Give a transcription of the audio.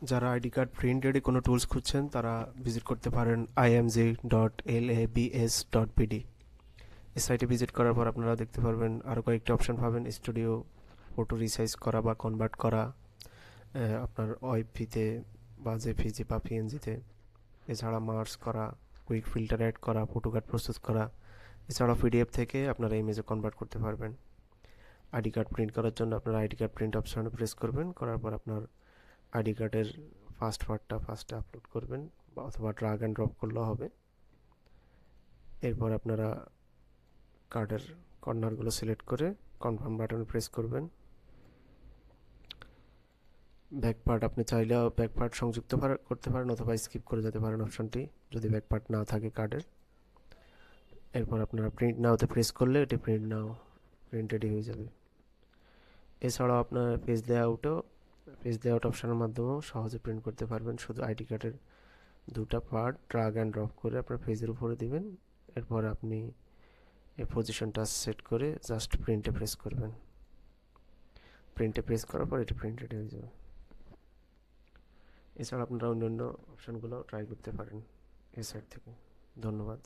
যারা ID card print ready কোনো tools খুঁজছেন তারা ভিজিট করতে পারেন img.labs.pd। এই সাইটে ভিজিট করার পর আপনারা দেখতে পারবেন আরও কয়েকটি অপশন পাবেন: স্টুডিও, ফটো রিসাইজ করা বা কনভার্ট করা আপনার ওআইপিতে বা জেপিজি বা পিএনজিতে, এছাড়া মার্জ করা, কুইক ফিল্টার অ্যাড করা, ফটো কার্ড প্রস্তুত করা, এছাড়া পিডিএফ থেকে আপনারা ইমেজে কনভার্ট করতে পারবেন। আইডি কার্ড প্রিন্ট করার জন্য আপনারা আইডি কার্ড প্রিন্ট অপশনে প্রেস করবেন, করার পর আপনার আইডি কার্ডের ফার্স্ট পার্টটা ফার্স্টে আপলোড করবেন বা অথবা ড্রাগ অ্যান্ড ড্রপ করলেও হবে। এরপর আপনারা কার্ডের কর্নারগুলো সিলেক্ট করে কনফার্ম বাটনে প্রেস করবেন। ব্যাক পার্ট আপনি চাইলেও ব্যাক পার্ট সংযুক্ত করতে পারেন অথবা স্কিপ করে যেতে পারেন অপশনটি যদি ব্যাক পার্ট না থাকে কার্ডের। এরপর আপনারা প্রিন্ট নাওতে প্রেস করলে এটি প্রিন্ট রেডি হয়ে যাবে। এছাড়াও আপনার পেজ লেআউট অপশনের মাধ্যমেও সহজে প্রিন্ট করতে পারবেন। শুধু আইডি কার্ডের দুটা পার্ট ড্রাগ অ্যান্ড ড্রপ করে আপনার পেজের উপরে দিবেন। এরপর আপনি এই পজিশনটা সেট করে জাস্ট প্রিন্টে প্রেস করবেন। প্রিন্টে প্রেস করার পর এটি প্রিন্ট রেডি হয়ে যাবে। এছাড়া আপনারা অন্যান্য অপশানগুলো ট্রাই করতে পারেন এই সাইট থেকে। ধন্যবাদ।